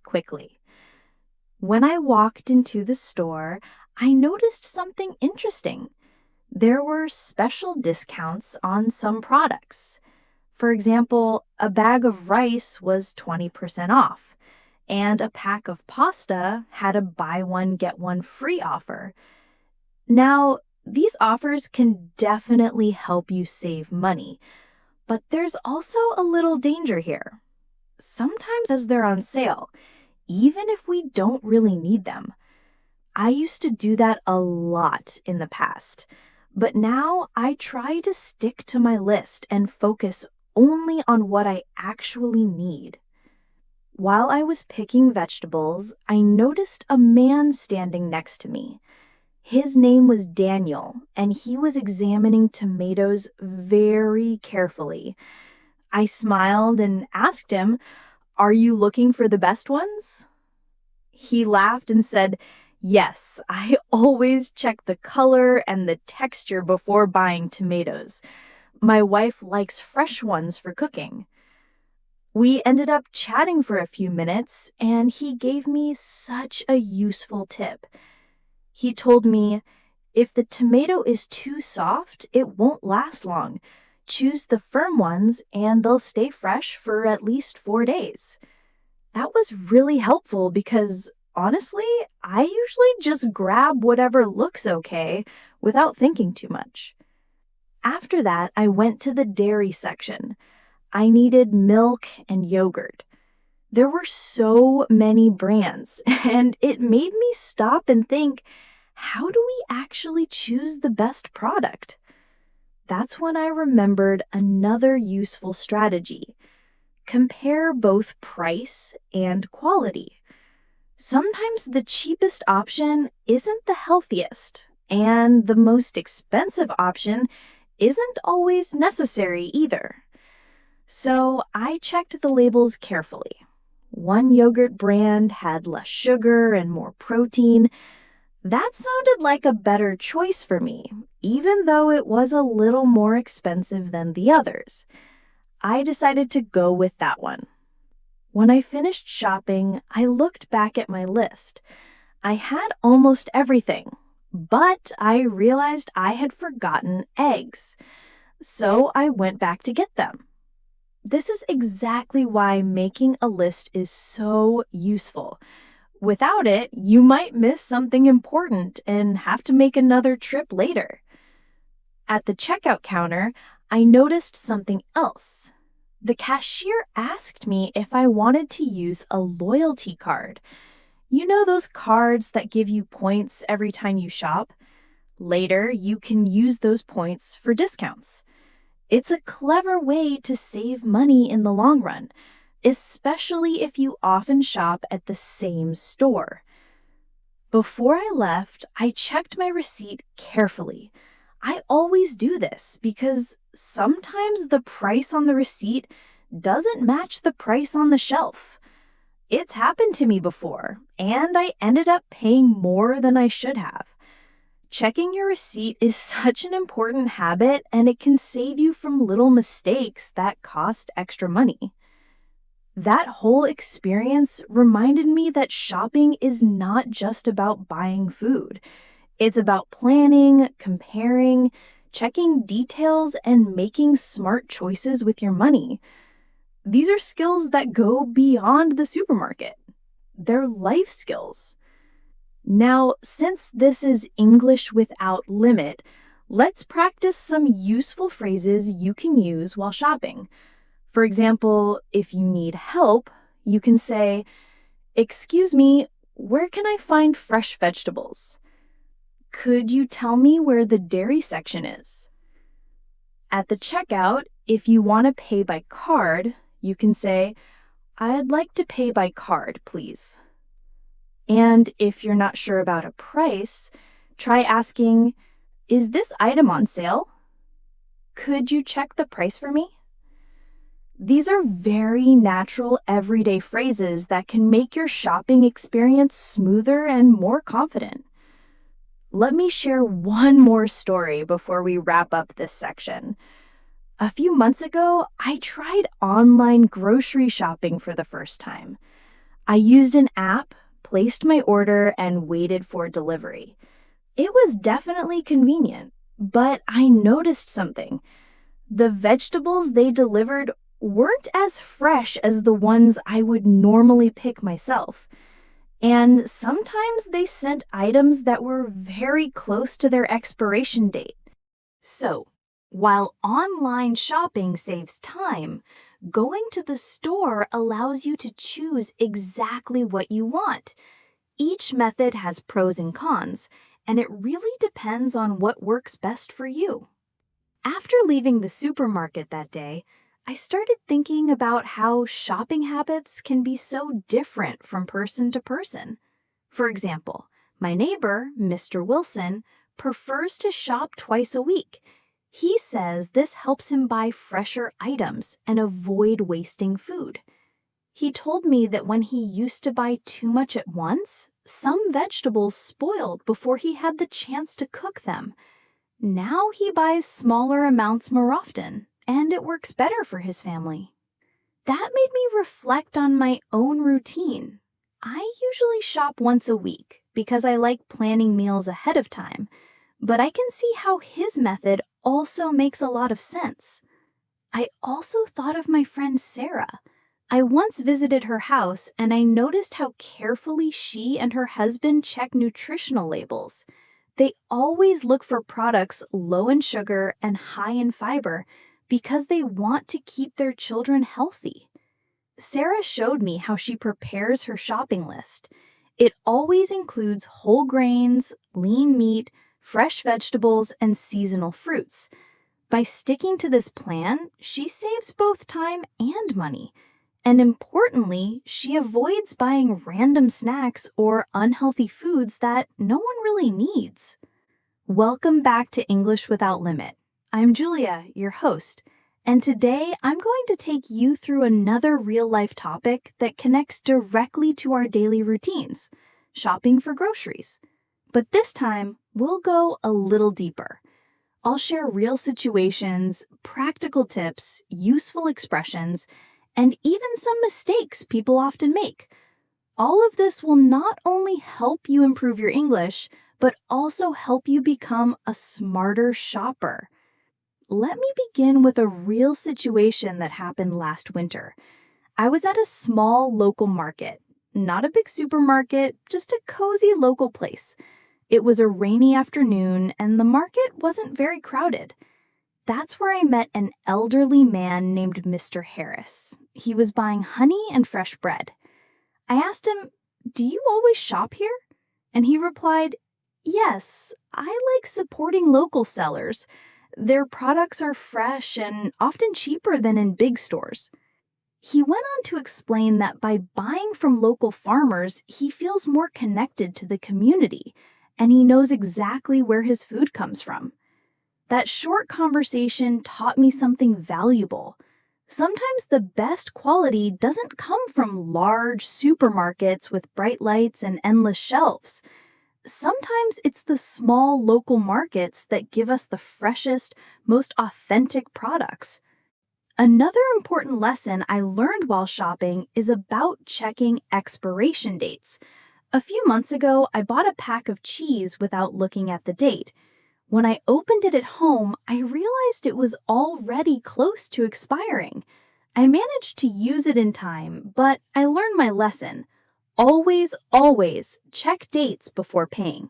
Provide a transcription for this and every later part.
quickly. When I walked into the store, I noticed something interesting. There were special discounts on some products. For example, a bag of rice was 20% off, and a pack of pasta had a buy one, get one free offer. Now, these offers can definitely help you save money, but there's also a little danger here. Sometimes as they're on sale, even if we don't really need them. I used to do that a lot in the past, but now I try to stick to my list and focus only on what I actually need. While I was picking vegetables, I noticed a man standing next to me. His name was Daniel, and he was examining tomatoes very carefully. I smiled and asked him, "Are you looking for the best ones?" He laughed and said, "Yes, I always check the color and the texture before buying tomatoes. My wife likes fresh ones for cooking." We ended up chatting for a few minutes, and he gave me such a useful tip. He told me, "If the tomato is too soft, it won't last long. Choose the firm ones, and they'll stay fresh for at least 4 days." That was really helpful because, honestly, I usually just grab whatever looks okay without thinking too much. After that, I went to the dairy section. I needed milk and yogurt. There were so many brands, and it made me stop and think, how do we actually choose the best product? That's when I remembered another useful strategy. Compare both price and quality. Sometimes the cheapest option isn't the healthiest, and the most expensive option isn't always necessary either. So I checked the labels carefully. One yogurt brand had less sugar and more protein. That sounded like a better choice for me, even though it was a little more expensive than the others. I decided to go with that one. When I finished shopping, I looked back at my list. I had almost everything, but I realized I had forgotten eggs. So I went back to get them. This is exactly why making a list is so useful. Without it, you might miss something important and have to make another trip later. At the checkout counter, I noticed something else. The cashier asked me if I wanted to use a loyalty card. You know those cards that give you points every time you shop? Later, you can use those points for discounts. It's a clever way to save money in the long run, especially if you often shop at the same store. Before I left, I checked my receipt carefully. I always do this because sometimes the price on the receipt doesn't match the price on the shelf. It's happened to me before, and I ended up paying more than I should have. Checking your receipt is such an important habit, and it can save you from little mistakes that cost extra money. That whole experience reminded me that shopping is not just about buying food. It's about planning, comparing, checking details, and making smart choices with your money. These are skills that go beyond the supermarket. They're life skills. Now, since this is English without limit, let's practice some useful phrases you can use while shopping. For example, if you need help, you can say, "Excuse me, where can I find fresh vegetables?" "Could you tell me where the dairy section is?" At the checkout, if you want to pay by card, you can say, "I'd like to pay by card, please." And if you're not sure about a price, try asking, "Is this item on sale? Could you check the price for me?" These are very natural everyday phrases that can make your shopping experience smoother and more confident. Let me share one more story before we wrap up this section. A few months ago, I tried online grocery shopping for the first time. I used an app, placed my order, and waited for delivery. It was definitely convenient, but I noticed something. The vegetables they delivered weren't as fresh as the ones I would normally pick myself. And sometimes they sent items that were very close to their expiration date. So, while online shopping saves time, going to the store allows you to choose exactly what you want. Each method has pros and cons, and it really depends on what works best for you. After leaving the supermarket that day, I started thinking about how shopping habits can be so different from person to person. For example, my neighbor, Mr. Wilson, prefers to shop twice a week. He says this helps him buy fresher items and avoid wasting food. He told me that when he used to buy too much at once, some vegetables spoiled before he had the chance to cook them. Now he buys smaller amounts more often, and it works better for his family. That made me reflect on my own routine. I usually shop once a week because I like planning meals ahead of time, but I can see how his method also makes a lot of sense. I also thought of my friend Sarah. I once visited her house and I noticed how carefully she and her husband check nutritional labels. They always look for products low in sugar and high in fiber because they want to keep their children healthy. Sarah showed me how she prepares her shopping list. It always includes whole grains, lean meat, fresh vegetables, and seasonal fruits. By sticking to this plan, she saves both time and money. And importantly, she avoids buying random snacks or unhealthy foods that no one really needs. Welcome back to English Without Limit. I'm Julia, your host, and today I'm going to take you through another real-life topic that connects directly to our daily routines, shopping for groceries. But this time, we'll go a little deeper. I'll share real situations, practical tips, useful expressions, and even some mistakes people often make. All of this will not only help you improve your English, but also help you become a smarter shopper. Let me begin with a real situation that happened last winter. I was at a small local market, not a big supermarket, just a cozy local place. It was a rainy afternoon and the market wasn't very crowded. That's where I met an elderly man named Mr. Harris. He was buying honey and fresh bread. I asked him, "Do you always shop here?" And he replied, "Yes, I like supporting local sellers. Their products are fresh and often cheaper than in big stores." He went on to explain that by buying from local farmers, he feels more connected to the community, and he knows exactly where his food comes from. That short conversation taught me something valuable. Sometimes the best quality doesn't come from large supermarkets with bright lights and endless shelves. Sometimes it's the small local markets that give us the freshest, most authentic products. Another important lesson I learned while shopping is about checking expiration dates. A few months ago, I bought a pack of cheese without looking at the date. When I opened it at home, I realized it was already close to expiring. I managed to use it in time, but I learned my lesson. Always check dates before paying.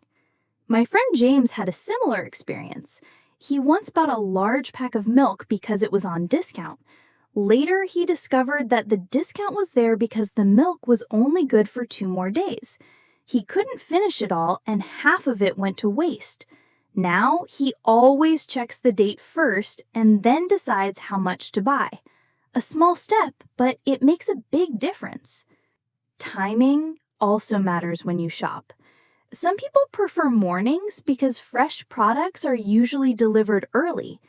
My friend James had a similar experience. He once bought a large pack of milk because it was on discount. Later, he discovered that the discount was there because the milk was only good for 2 more days. He couldn't finish it all, and half of it went to waste. Now, he always checks the date first and then decides how much to buy. A small step, but it makes a big difference. Timing also matters when you shop. Some people prefer mornings because fresh products are usually delivered early.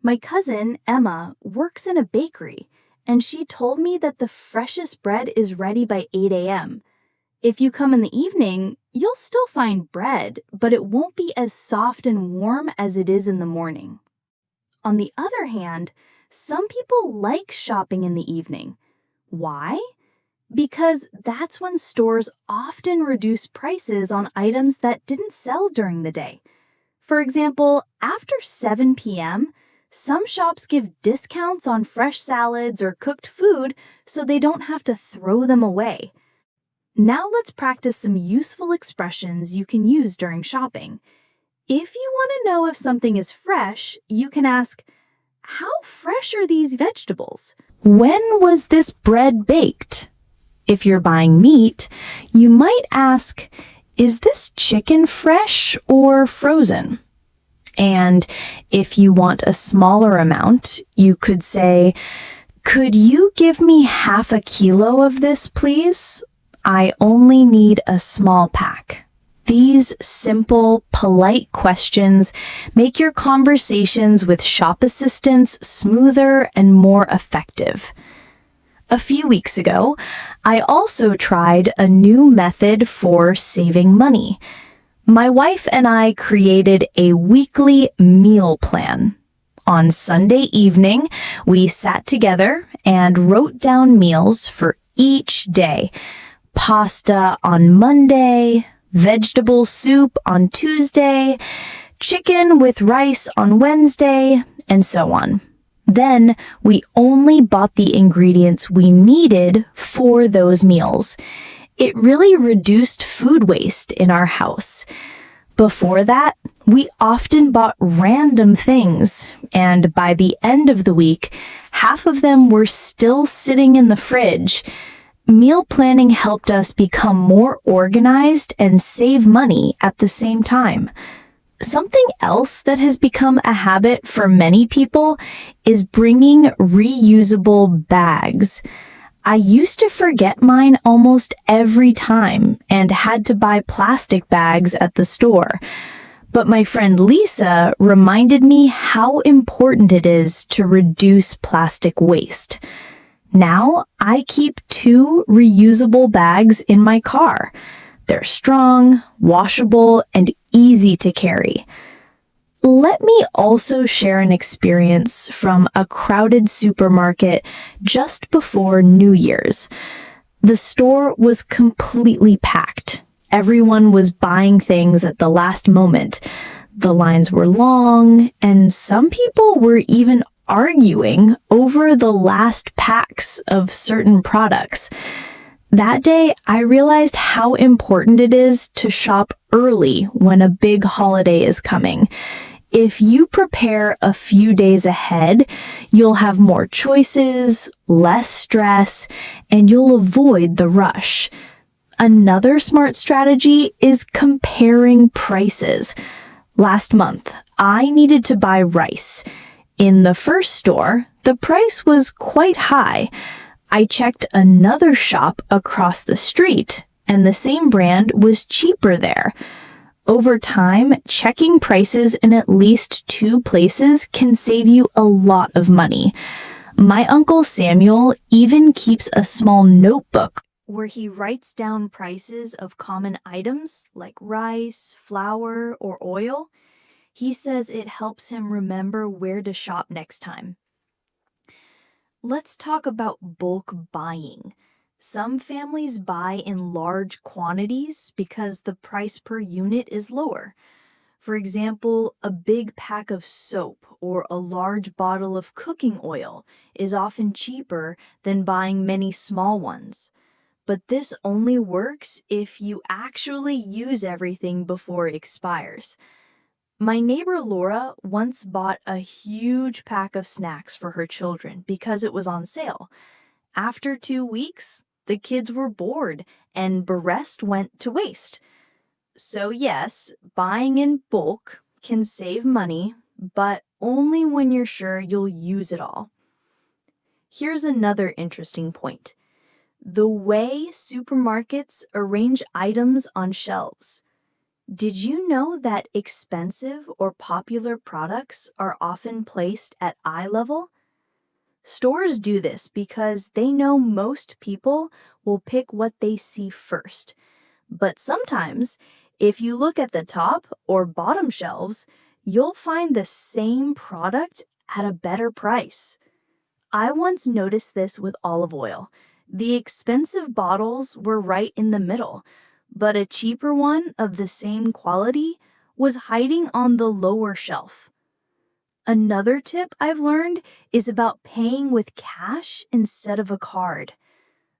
My cousin, Emma, works in a bakery, and she told me that the freshest bread is ready by 8 a.m. If you come in the evening, you'll still find bread, but it won't be as soft and warm as it is in the morning. On the other hand, some people like shopping in the evening. Why? because that's when stores often reduce prices on items that didn't sell during the day. For example, after 7 p.m., some shops give discounts on fresh salads or cooked food so they don't have to throw them away. Now let's practice some useful expressions you can use during shopping. If you want to know if something is fresh, you can ask, "How fresh are these vegetables?" "When was this bread baked?" If you're buying meat, you might ask, "Is this chicken fresh or frozen?" And if you want a smaller amount, you could say, "Could you give me half a kilo of this, please? I only need a small pack." These simple, polite questions make your conversations with shop assistants smoother and more effective. A few weeks ago, I also tried a new method for saving money. My wife and I created a weekly meal plan. On Sunday evening, we sat together and wrote down meals for each day. Pasta on Monday, vegetable soup on Tuesday, chicken with rice on Wednesday, and so on. Then we only bought the ingredients we needed for those meals. It really reduced food waste in our house. Before that, we often bought random things, and by the end of the week, half of them were still sitting in the fridge. Meal planning helped us become more organized and save money at the same time. Something else that has become a habit for many people is bringing reusable bags. I used to forget mine almost every time and had to buy plastic bags at the store. But my friend Lisa reminded me how important it is to reduce plastic waste. Now I keep 2 reusable bags in my car. They're strong, washable, and easy to carry. Let me also share an experience from a crowded supermarket just before New Year's. The store was completely packed. Everyone was buying things at the last moment. The lines were long, and some people were even arguing over the last packs of certain products. That day, I realized how important it is to shop early when a big holiday is coming. If you prepare a few days ahead, you'll have more choices, less stress, and you'll avoid the rush. Another smart strategy is comparing prices. Last month, I needed to buy rice. In the first store, the price was quite high. I checked another shop across the street, and the same brand was cheaper there. Over time, checking prices in at least 2 places can save you a lot of money. My Uncle Samuel even keeps a small notebook where he writes down prices of common items like rice, flour, or oil. He says it helps him remember where to shop next time. Let's talk about bulk buying. Some families buy in large quantities because the price per unit is lower. For example, a big pack of soap or a large bottle of cooking oil is often cheaper than buying many small ones. But this only works if you actually use everything before it expires. My neighbor Laura once bought a huge pack of snacks for her children because it was on sale. After 2 weeks, the kids were bored and the rest went to waste. So yes, buying in bulk can save money, but only when you're sure you'll use it all. Here's another interesting point. The way supermarkets arrange items on shelves. Did you know that expensive or popular products are often placed at eye level? Stores do this because they know most people will pick what they see first. But sometimes, if you look at the top or bottom shelves, you'll find the same product at a better price. I once noticed this with olive oil. The expensive bottles were right in the middle, but a cheaper one of the same quality was hiding on the lower shelf. Another tip I've learned is about paying with cash instead of a card.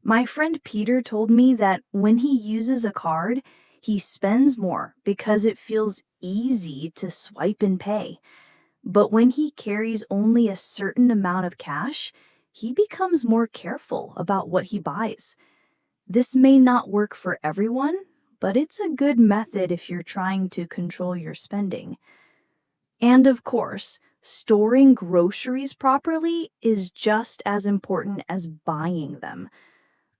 My friend Peter told me that when he uses a card, he spends more because it feels easy to swipe and pay. But when he carries only a certain amount of cash, he becomes more careful about what he buys. This may not work for everyone, but it's a good method if you're trying to control your spending. And of course, storing groceries properly is just as important as buying them.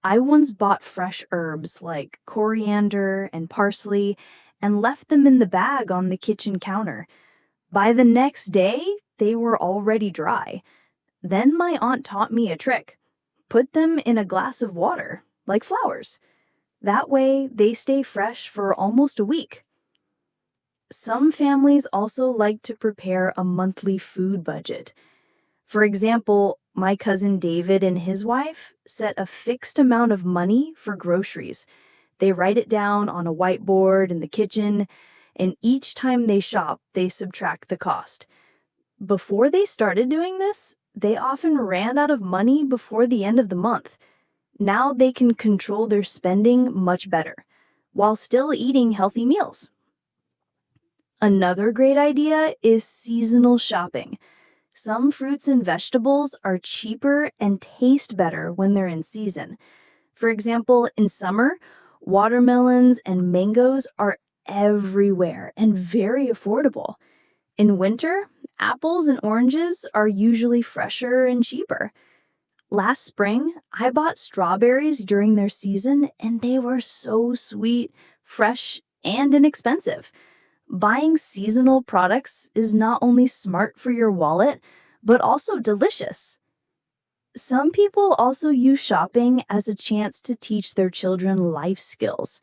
I once bought fresh herbs like coriander and parsley and left them in the bag on the kitchen counter. By the next day, they were already dry. Then my aunt taught me a trick. Put them in a glass of water, like flowers. That way, they stay fresh for almost a week. Some families also like to prepare a monthly food budget. For example, my cousin David and his wife set a fixed amount of money for groceries. They write it down on a whiteboard in the kitchen, and each time they shop, they subtract the cost. Before they started doing this, they often ran out of money before the end of the month. Now they can control their spending much better, while still eating healthy meals. Another great idea is seasonal shopping. Some fruits and vegetables are cheaper and taste better when they're in season. For example, in summer, watermelons and mangoes are everywhere and very affordable. In winter, apples and oranges are usually fresher and cheaper. Last spring, I bought strawberries during their season, and they were so sweet, fresh, and inexpensive. Buying seasonal products is not only smart for your wallet, but also delicious. Some people also use shopping as a chance to teach their children life skills.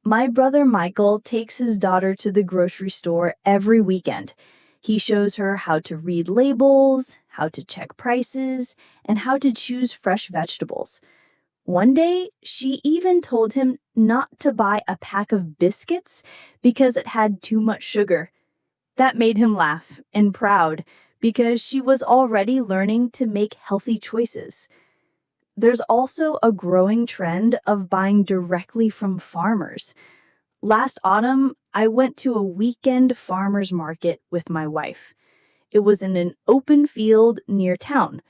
My brother Michael takes his daughter to the grocery store every weekend. He shows her how to read labels, how to check prices, and how to choose fresh vegetables. One day, she even told him not to buy a pack of biscuits because it had too much sugar. That made him laugh and proud because she was already learning to make healthy choices. There's also a growing trend of buying directly from farmers. Last autumn, I went to a weekend farmer's market with my wife. It was in an open field near town.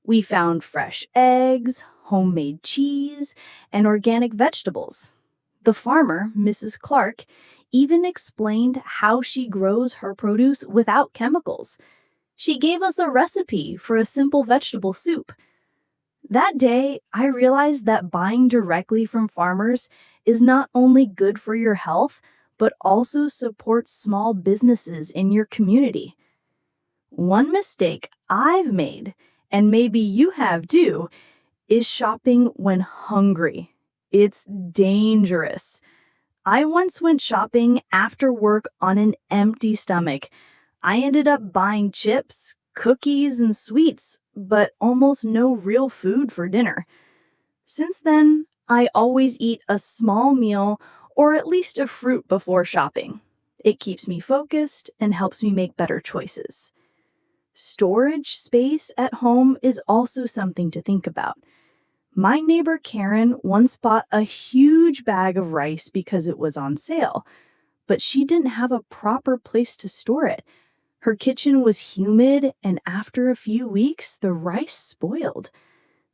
We found fresh eggs, homemade cheese, and organic vegetables. The farmer, Mrs. Clark, even explained how she grows her produce without chemicals. She gave us the recipe for a simple vegetable soup. That day, I realized that buying directly from farmers is not only good for your health, but also supports small businesses in your community. One mistake I've made, and maybe you have too, is shopping when hungry. It's dangerous. I once went shopping after work on an empty stomach. I ended up buying chips, cookies, and sweets, but almost no real food for dinner. Since then, I always eat a small meal or at least a fruit before shopping. It keeps me focused and helps me make better choices. Storage space at home is also something to think about. My neighbor Karen once bought a huge bag of rice because it was on sale, but she didn't have a proper place to store it. Her kitchen was humid, and after a few weeks, the rice spoiled.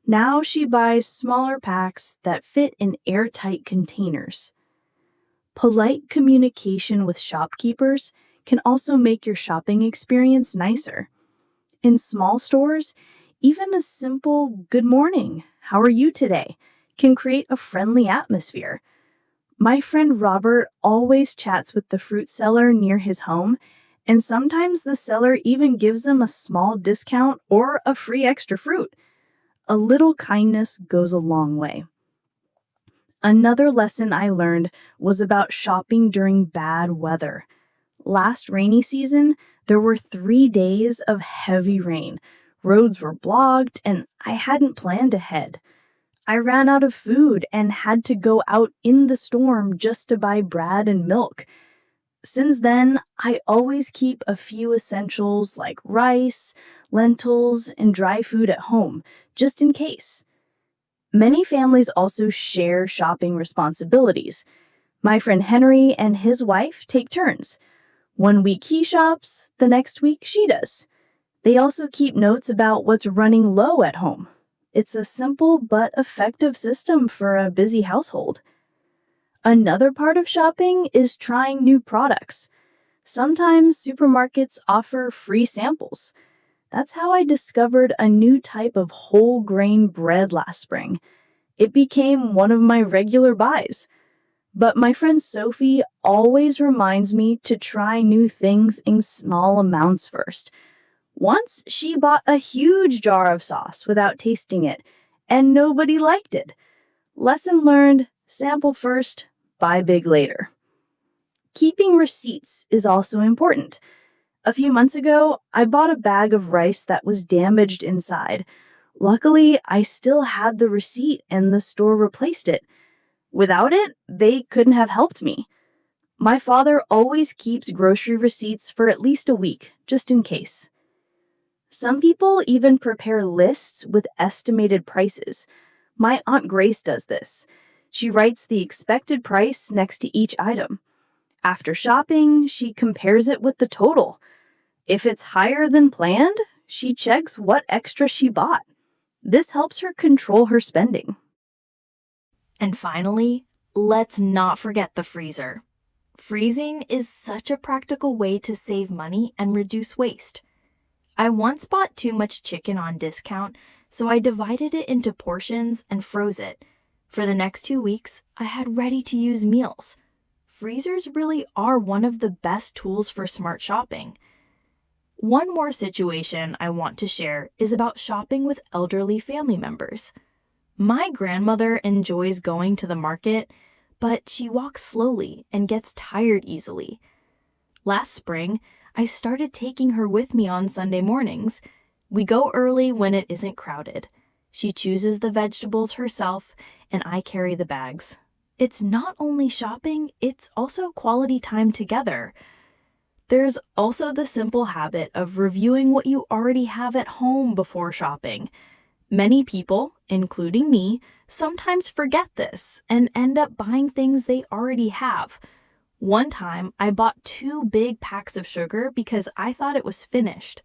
Now she buys smaller packs that fit in airtight containers. Polite communication with shopkeepers can also make your shopping experience nicer. In small stores, even a simple "Good morning, how are you today?" can create a friendly atmosphere. My friend Robert always chats with the fruit seller near his home, and sometimes the seller even gives him a small discount or a free extra fruit. A little kindness goes a long way. Another lesson I learned was about shopping during bad weather. Last rainy season, there were 3 days of heavy rain. Roads were blocked, and I hadn't planned ahead. I ran out of food and had to go out in the storm just to buy bread and milk. Since then, I always keep a few essentials like rice, lentils, and dry food at home, just in case. Many families also share shopping responsibilities. My friend Henry and his wife take turns. One week he shops, the next week she does. They also keep notes about what's running low at home. It's a simple but effective system for a busy household. Another part of shopping is trying new products. Sometimes supermarkets offer free samples. That's how I discovered a new type of whole grain bread last spring. It became one of my regular buys. But my friend Sophie always reminds me to try new things in small amounts first. Once she bought a huge jar of sauce without tasting it, and nobody liked it. Lesson learned, sample first, buy big later. Keeping receipts is also important. A few months ago, I bought a bag of rice that was damaged inside. Luckily, I still had the receipt and the store replaced it. Without it, they couldn't have helped me. My father always keeps grocery receipts for at least a week, just in case. Some people even prepare lists with estimated prices. My Aunt Grace does this. She writes the expected price next to each item. After shopping, she compares it with the total. If it's higher than planned, she checks what extra she bought. This helps her control her spending. And finally, let's not forget the freezer. Freezing is such a practical way to save money and reduce waste. I once bought too much chicken on discount, so I divided it into portions and froze it. For the next 2 weeks, I had ready-to-use meals. Freezers really are one of the best tools for smart shopping. One more situation I want to share is about shopping with elderly family members. My grandmother enjoys going to the market, but she walks slowly and gets tired easily. Last spring, I started taking her with me on Sunday mornings. We go early when it isn't crowded. She chooses the vegetables herself, and I carry the bags. It's not only shopping, it's also quality time together. There's also the simple habit of reviewing what you already have at home before shopping. Many people, including me, sometimes forget this and end up buying things they already have. One time, I bought 2 big packs of sugar because I thought it was finished.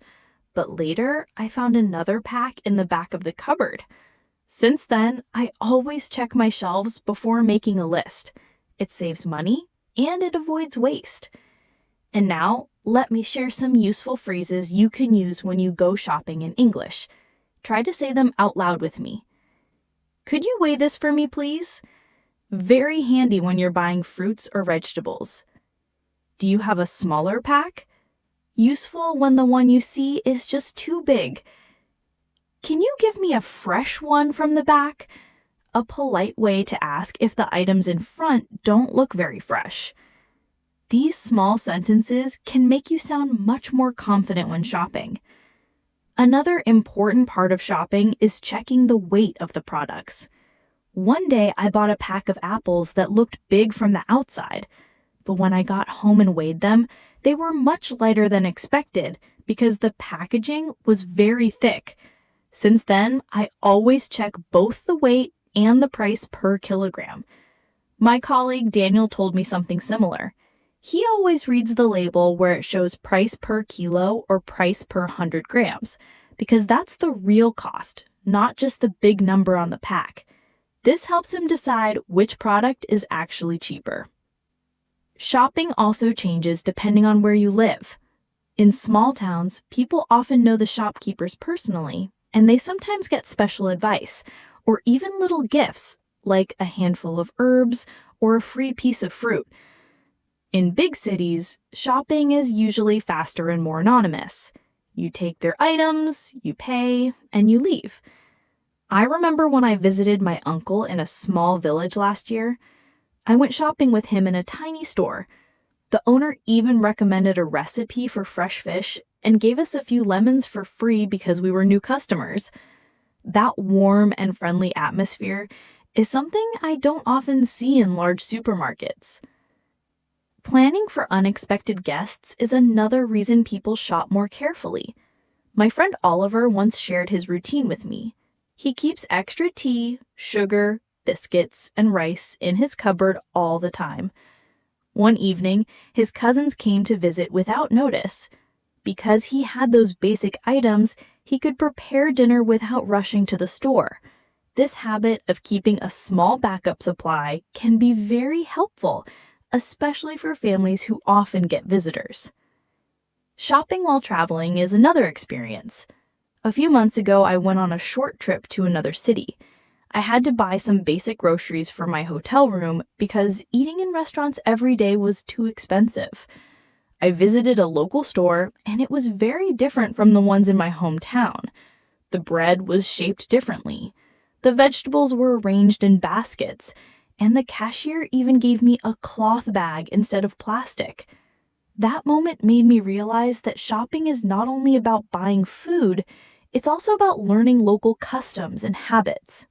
But later, I found another pack in the back of the cupboard. Since then, I always check my shelves before making a list. It saves money and it avoids waste. And now, let me share some useful phrases you can use when you go shopping in English. Try to say them out loud with me. Could you weigh this for me, please? Very handy when you're buying fruits or vegetables. Do you have a smaller pack? Useful when the one you see is just too big. Can you give me a fresh one from the back? A polite way to ask if the items in front don't look very fresh. These small sentences can make you sound much more confident when shopping. Another important part of shopping is checking the weight of the products. One day I bought a pack of apples that looked big from the outside, but when I got home and weighed them, they were much lighter than expected because the packaging was very thick. Since then, I always check both the weight and the price per kilogram. My colleague Daniel told me something similar. He always reads the label where it shows price per kilo or price per 100 grams, because that's the real cost, not just the big number on the pack. This helps him decide which product is actually cheaper. Shopping also changes depending on where you live. In small towns, people often know the shopkeepers personally, and they sometimes get special advice, or even little gifts, like a handful of herbs or a free piece of fruit. In big cities, shopping is usually faster and more anonymous. You take their items, you pay, and you leave. I remember when I visited my uncle in a small village last year. I went shopping with him in a tiny store. The owner even recommended a recipe for fresh fish and gave us a few lemons for free because we were new customers. That warm and friendly atmosphere is something I don't often see in large supermarkets. Planning for unexpected guests is another reason people shop more carefully. My friend Oliver once shared his routine with me. He keeps extra tea, sugar, biscuits, and rice in his cupboard all the time. One evening, his cousins came to visit without notice. Because he had those basic items, he could prepare dinner without rushing to the store. This habit of keeping a small backup supply can be very helpful, especially for families who often get visitors. Shopping while traveling is another experience. A few months ago, I went on a short trip to another city. I had to buy some basic groceries for my hotel room because eating in restaurants every day was too expensive. I visited a local store, and it was very different from the ones in my hometown. The bread was shaped differently. The vegetables were arranged in baskets, and the cashier even gave me a cloth bag instead of plastic. That moment made me realize that shopping is not only about buying food, it's also about learning local customs and habits.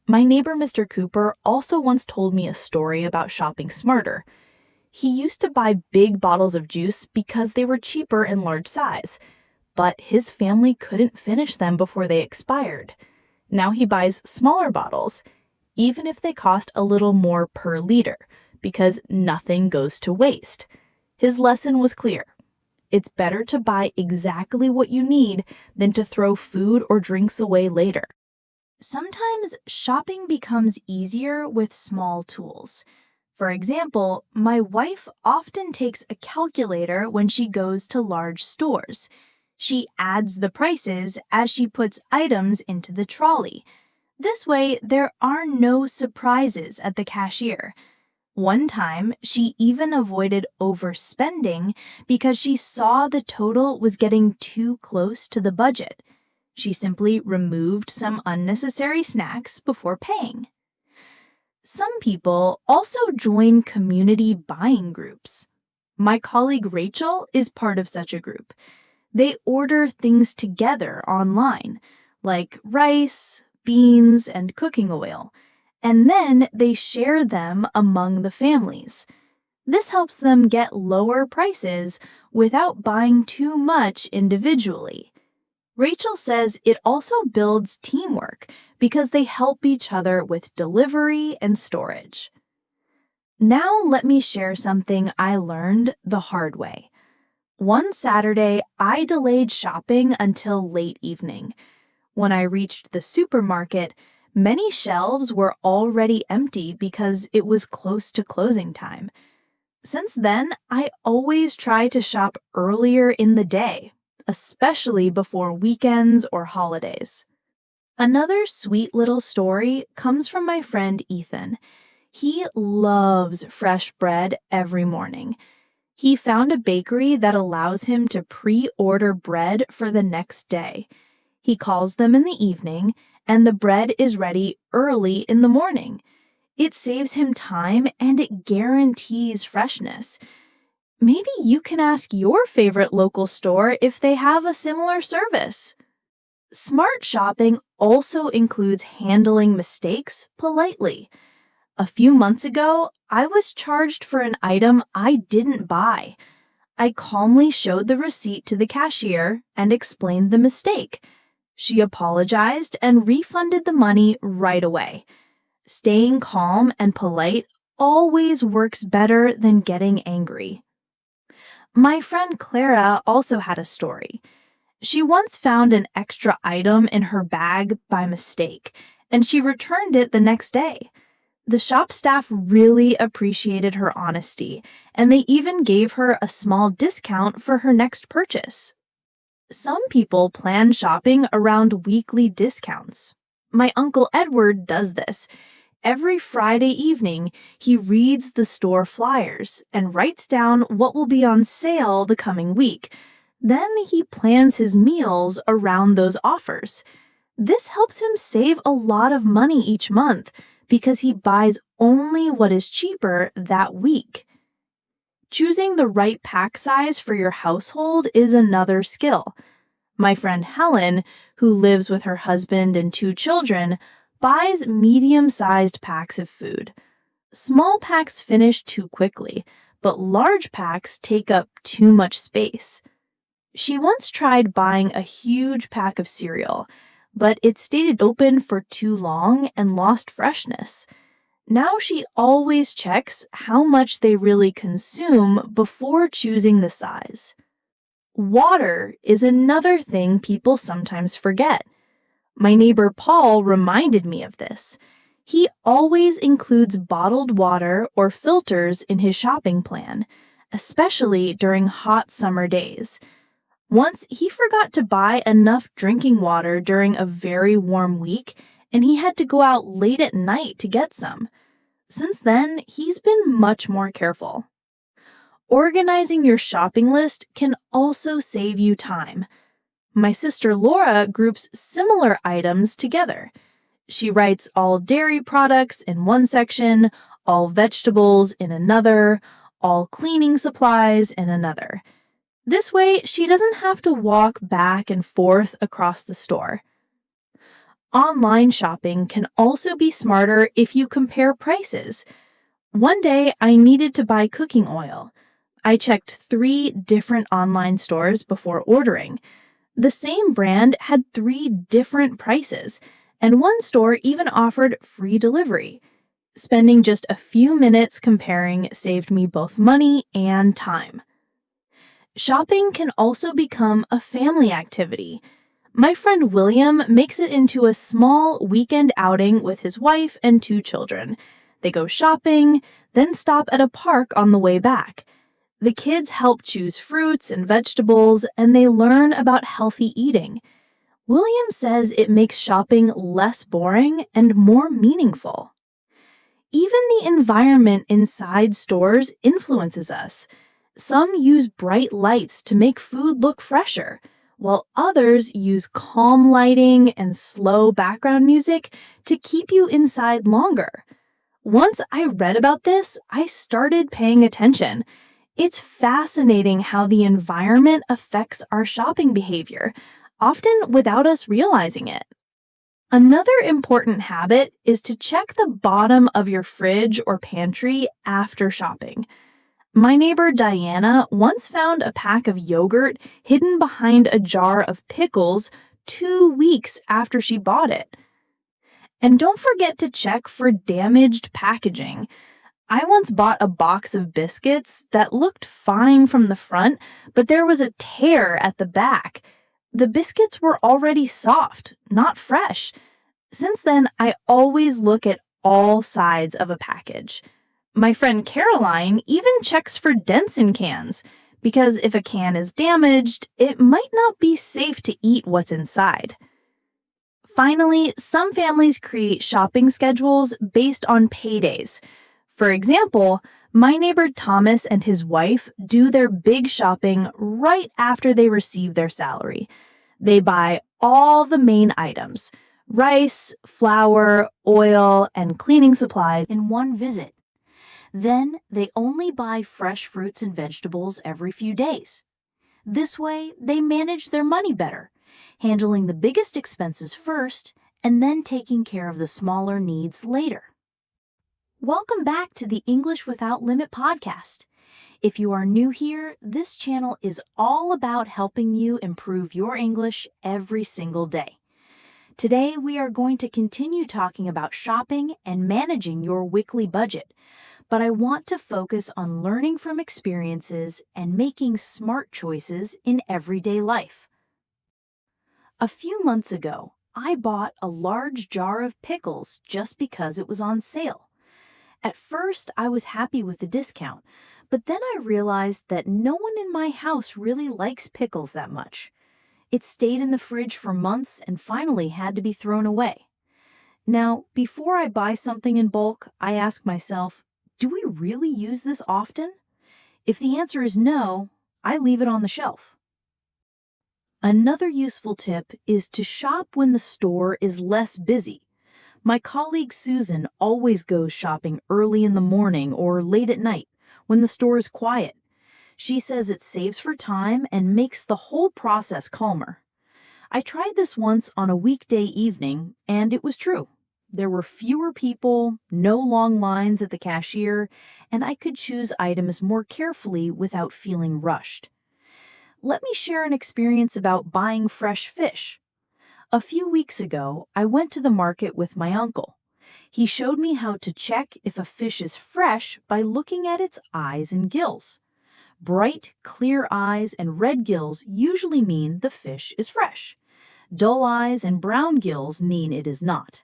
My neighbor, Mr. Cooper, also once told me a story about shopping smarter. He used to buy big bottles of juice because they were cheaper in large size, but his family couldn't finish them before they expired. Now he buys smaller bottles, even if they cost a little more per liter, because nothing goes to waste. His lesson was clear. It's better to buy exactly what you need than to throw food or drinks away later. Sometimes shopping becomes easier with small tools. For example, my wife often takes a calculator when she goes to large stores. She adds the prices as she puts items into the trolley. This way, there are no surprises at the cashier. One time, she even avoided overspending because she saw the total was getting too close to the budget. She simply removed some unnecessary snacks before paying. Some people also join community buying groups. My colleague Rachel is part of such a group. They order things together online, like rice, beans, and cooking oil, and then they share them among the families. This helps them get lower prices without buying too much individually. Rachel says it also builds teamwork because they help each other with delivery and storage. Now let me share something I learned the hard way. One Saturday, I delayed shopping until late evening. When I reached the supermarket, many shelves were already empty because it was close to closing time. Since then, I always try to shop earlier in the day, especially before weekends or holidays. Another sweet little story comes from my friend Ethan. He loves fresh bread every morning. He found a bakery that allows him to pre-order bread for the next day. He calls them in the evening, and the bread is ready early in the morning. It saves him time and it guarantees freshness. Maybe you can ask your favorite local store if they have a similar service. Smart shopping also includes handling mistakes politely. A few months ago, I was charged for an item I didn't buy. I calmly showed the receipt to the cashier and explained the mistake. She apologized and refunded the money right away. Staying calm and polite always works better than getting angry. My friend Clara also had a story. She once found an extra item in her bag by mistake, and she returned it the next day. The shop staff really appreciated her honesty, and they even gave her a small discount for her next purchase. Some people plan shopping around weekly discounts. My Uncle Edward does this. Every Friday evening, he reads the store flyers and writes down what will be on sale the coming week. Then he plans his meals around those offers. This helps him save a lot of money each month because he buys only what is cheaper that week. Choosing the right pack size for your household is another skill. My friend Helen, who lives with her husband and 2 children, buys medium-sized packs of food. Small packs finish too quickly, but large packs take up too much space. She once tried buying a huge pack of cereal, but it stayed open for too long and lost freshness. Now she always checks how much they really consume before choosing the size. Water is another thing people sometimes forget. My neighbor Paul reminded me of this. He always includes bottled water or filters in his shopping plan, especially during hot summer days. Once he forgot to buy enough drinking water during a very warm week, and he had to go out late at night to get some. Since then, he's been much more careful. Organizing your shopping list can also save you time. My sister Laura groups similar items together. She writes all dairy products in one section, all vegetables in another, all cleaning supplies in another. This way, she doesn't have to walk back and forth across the store. Online shopping can also be smarter if you compare prices. One day, I needed to buy cooking oil. I checked 3 different online stores before ordering. The same brand had 3 different prices, and one store even offered free delivery. Spending just a few minutes comparing saved me both money and time. Shopping can also become a family activity. My friend William makes it into a small weekend outing with his wife and 2 children. They go shopping, then stop at a park on the way back. The kids help choose fruits and vegetables, and they learn about healthy eating. William says it makes shopping less boring and more meaningful. Even the environment inside stores influences us. Some use bright lights to make food look fresher, while others use calm lighting and slow background music to keep you inside longer. Once I read about this, I started paying attention. It's fascinating how the environment affects our shopping behavior, often without us realizing it. Another important habit is to check the bottom of your fridge or pantry after shopping. My neighbor Diana once found a pack of yogurt hidden behind a jar of pickles 2 weeks after she bought it. And don't forget to check for damaged packaging. I once bought a box of biscuits that looked fine from the front, but there was a tear at the back. The biscuits were already soft, not fresh. Since then, I always look at all sides of a package. My friend Caroline even checks for dents in cans, because if a can is damaged, it might not be safe to eat what's inside. Finally, some families create shopping schedules based on paydays. For example, my neighbor Thomas and his wife do their big shopping right after they receive their salary. They buy all the main items: rice, flour, oil, and cleaning supplies in one visit. Then they only buy fresh fruits and vegetables every few days. This way, they manage their money better, handling the biggest expenses first and then taking care of the smaller needs later. Welcome back to the English Without Limit podcast. If you are new here, this channel is all about helping you improve your English every single day. Today, we are going to continue talking about shopping and managing your weekly budget, but I want to focus on learning from experiences and making smart choices in everyday life. A few months ago, I bought a large jar of pickles just because it was on sale. At first, I was happy with the discount, but then I realized that no one in my house really likes pickles that much. It stayed in the fridge for months and finally had to be thrown away. Now, before I buy something in bulk, I ask myself, do we really use this often? If the answer is no, I leave it on the shelf. Another useful tip is to shop when the store is less busy. My colleague Susan always goes shopping early in the morning or late at night when the store is quiet. She says it saves her time and makes the whole process calmer. I tried this once on a weekday evening, and it was true. There were fewer people, no long lines at the cashier, and I could choose items more carefully without feeling rushed. Let me share an experience about buying fresh fish. A few weeks ago, I went to the market with my uncle. He showed me how to check if a fish is fresh by looking at its eyes and gills. Bright, clear eyes and red gills usually mean the fish is fresh. Dull eyes and brown gills mean it is not.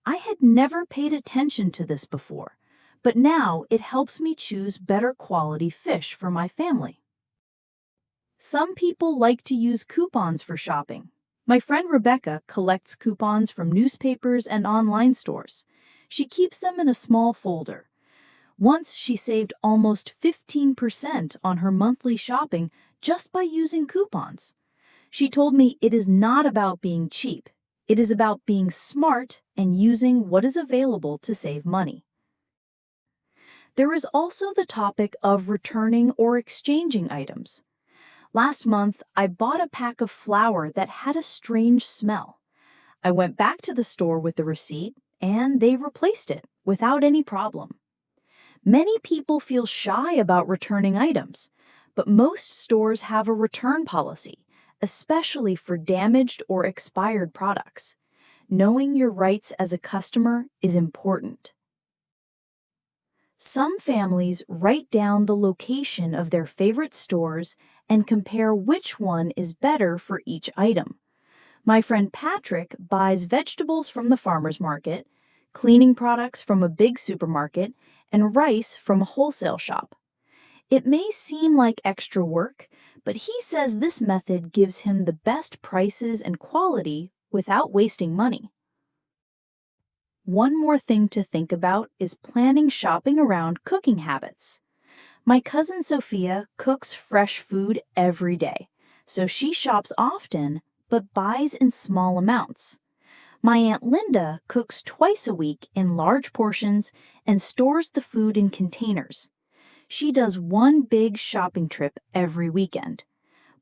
I had never paid attention to this before, but now it helps me choose better quality fish for my family. Some people like to use coupons for shopping. My friend Rebecca collects coupons from newspapers and online stores. She keeps them in a small folder. Once she saved almost 15% on her monthly shopping just by using coupons. She told me it is not about being cheap. It is about being smart and using what is available to save money. There is also the topic of returning or exchanging items. Last month, I bought a pack of flour that had a strange smell. I went back to the store with the receipt, and they replaced it without any problem. Many people feel shy about returning items, but most stores have a return policy, especially for damaged or expired products. Knowing your rights as a customer is important. Some families write down the location of their favorite stores and compare which one is better for each item. My friend Patrick buys vegetables from the farmer's market, cleaning products from a big supermarket, and rice from a wholesale shop. It may seem like extra work, but he says this method gives him the best prices and quality without wasting money. One more thing to think about is planning shopping around cooking habits. My cousin Sophia cooks fresh food every day, so she shops often but buys in small amounts. My Aunt Linda cooks twice a week in large portions and stores the food in containers. She does one big shopping trip every weekend.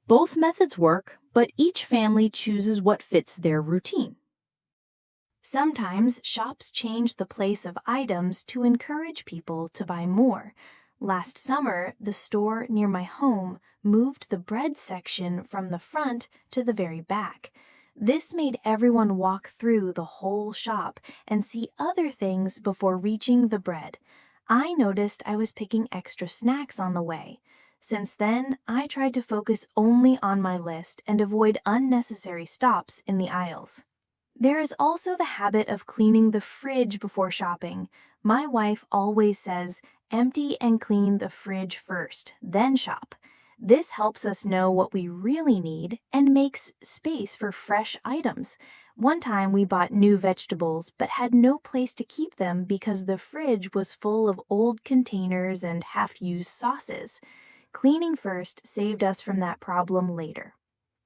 Both methods work, but each family chooses what fits their routine. Sometimes shops change the place of items to encourage people to buy more. Last summer, the store near my home moved the bread section from the front to the very back. This made everyone walk through the whole shop and see other things before reaching the bread. I noticed I was picking extra snacks on the way. Since then, I tried to focus only on my list and avoid unnecessary stops in the aisles. There is also the habit of cleaning the fridge before shopping. My wife always says, empty and clean the fridge first, then shop. This helps us know what we really need and makes space for fresh items. One time we bought new vegetables but had no place to keep them because the fridge was full of old containers and half-used sauces. Cleaning first saved us from that problem later.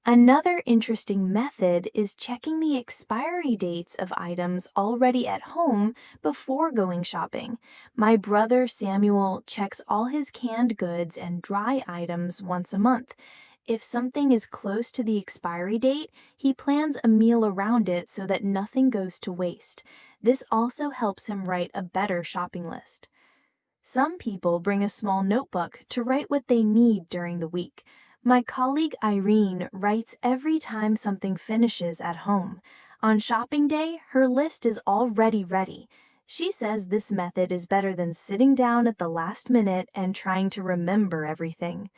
Another interesting method is checking the expiry dates of items already at home before going shopping. My brother Samuel checks all his canned goods and dry items once a month. If something is close to the expiry date, he plans a meal around it so that nothing goes to waste. This also helps him write a better shopping list. Some people bring a small notebook to write what they need during the week. My colleague Irene writes every time something finishes at home. On shopping day, her list is already ready. She says this method is better than sitting down at the last minute and trying to remember everything.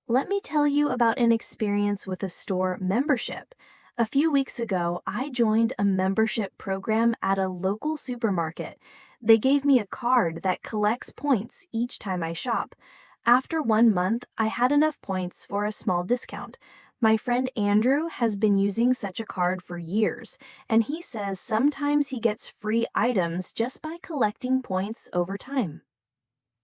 Let me tell you about an experience with a store membership. A few weeks ago, I joined a membership program at a local supermarket. They gave me a card that collects points each time I shop. After 1 month, I had enough points for a small discount. My friend Andrew has been using such a card for years, and he says sometimes he gets free items just by collecting points over time.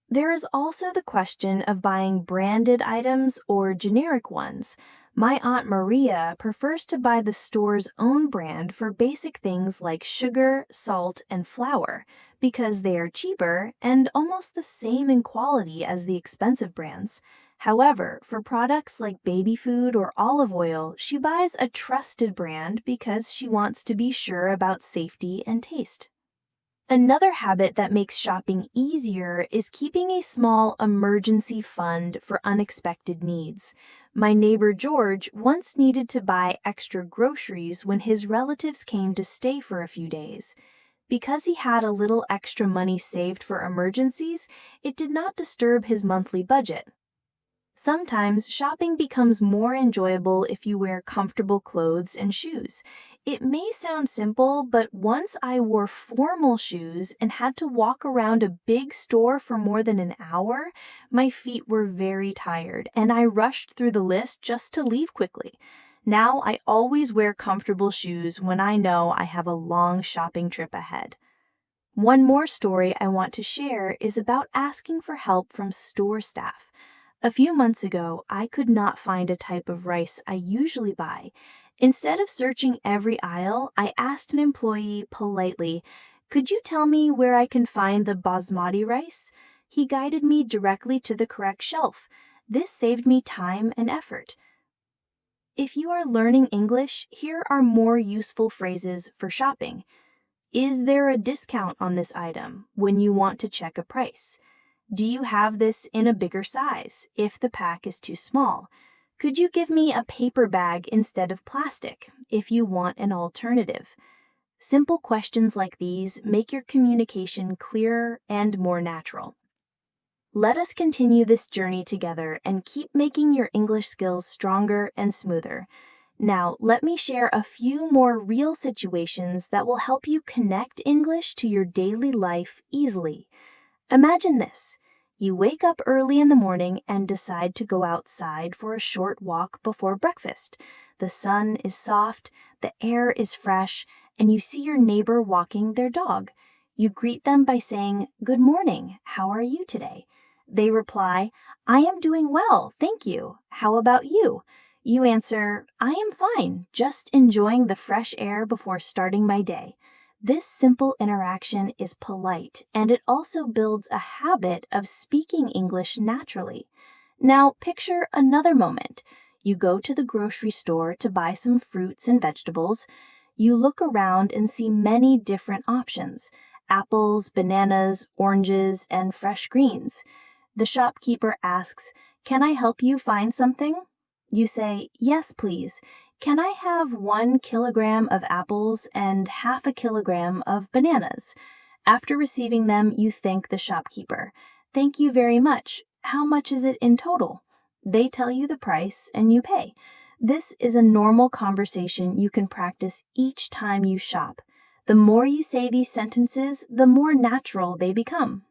There is also the question of buying branded items or generic ones. My Aunt Maria prefers to buy the store's own brand for basic things like sugar, salt, and flour. because they are cheaper and almost the same in quality as the expensive brands. However, for products like baby food or olive oil, she buys a trusted brand because she wants to be sure about safety and taste. Another habit that makes shopping easier is keeping a small emergency fund for unexpected needs. My neighbor George once needed to buy extra groceries when his relatives came to stay for a few days. Because he had a little extra money saved for emergencies, it did not disturb his monthly budget. Sometimes shopping becomes more enjoyable if you wear comfortable clothes and shoes. It may sound simple, but once I wore formal shoes and had to walk around a big store for more than an hour, my feet were very tired and I rushed through the list just to leave quickly. Now I always wear comfortable shoes when I know I have a long shopping trip ahead. One more story I want to share is about asking for help from store staff. A few months ago, I could not find a type of rice I usually buy. Instead of searching every aisle, I asked an employee politely, "Could you tell me where I can find the basmati rice?" He guided me directly to the correct shelf. This saved me time and effort. If you are learning English, here are more useful phrases for shopping. Is there a discount on this item when you want to check a price? Do you have this in a bigger size if the pack is too small? Could you give me a paper bag instead of plastic if you want an alternative? Simple questions like these make your communication clearer and more natural. Let us continue this journey together and keep making your English skills stronger and smoother. Now, let me share a few more real situations that will help you connect English to your daily life easily. Imagine this. You wake up early in the morning and decide to go outside for a short walk before breakfast. The sun is soft, the air is fresh, and you see your neighbor walking their dog. You greet them by saying, "Good morning, how are you today?" They reply, "I am doing well, thank you. How about you?" You answer, "I am fine, just enjoying the fresh air before starting my day." This simple interaction is polite, and it also builds a habit of speaking English naturally. Now, picture another moment. You go to the grocery store to buy some fruits and vegetables. You look around and see many different options: apples, bananas, oranges, and fresh greens. The shopkeeper asks, "Can I help you find something?" You say, "Yes, please. Can I have 1 kilogram of apples and half a kilogram of bananas?" After receiving them, you thank the shopkeeper. "Thank you very much. How much is it in total?" They tell you the price and you pay. This is a normal conversation you can practice each time you shop. The more you say these sentences, the more natural they become.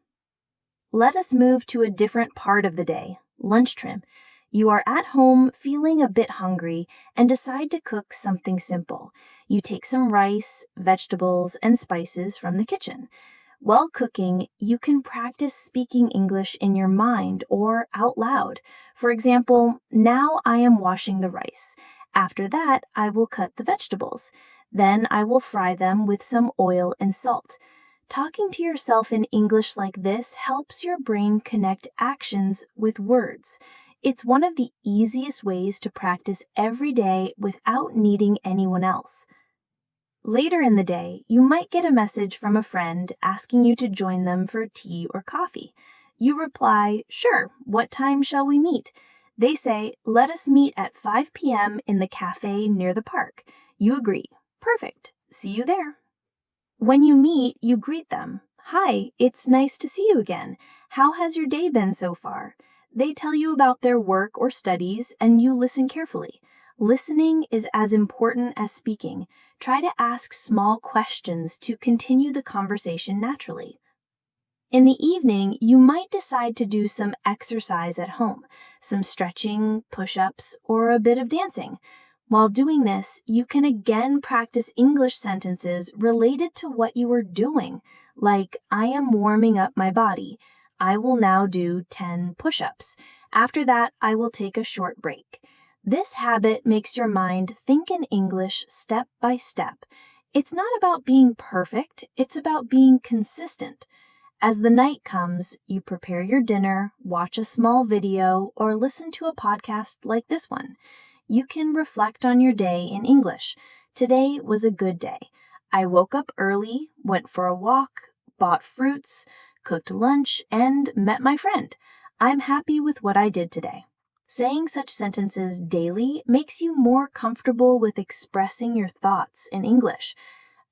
Let us move to a different part of the day, lunchtime. You are at home feeling a bit hungry and decide to cook something simple. You take some rice, vegetables, and spices from the kitchen. While cooking, you can practice speaking English in your mind or out loud. For example, "Now I am washing the rice. After that, I will cut the vegetables. Then I will fry them with some oil and salt." Talking to yourself in English like this helps your brain connect actions with words. It's one of the easiest ways to practice every day without needing anyone else. Later in the day, you might get a message from a friend asking you to join them for tea or coffee. You reply, "Sure, what time shall we meet?" They say, "Let us meet at 5 p.m. in the café near the park." You agree. "Perfect. See you there." When you meet, you greet them. "Hi, it's nice to see you again. How has your day been so far?" They tell you about their work or studies, and you listen carefully. Listening is as important as speaking. Try to ask small questions to continue the conversation naturally. In the evening, you might decide to do some exercise at home, some stretching, push-ups, or a bit of dancing. While doing this, you can again practice English sentences related to what you are doing, like, "I am warming up my body. I will now do 10 push-ups. After that, I will take a short break." This habit makes your mind think in English step by step. It's not about being perfect, it's about being consistent. As the night comes, you prepare your dinner, watch a small video, or listen to a podcast like this one. You can reflect on your day in English. Today was a good day. I woke up early, went for a walk, bought fruits, cooked lunch, and met my friend. I'm happy with what I did today. Saying such sentences daily makes you more comfortable with expressing your thoughts in English.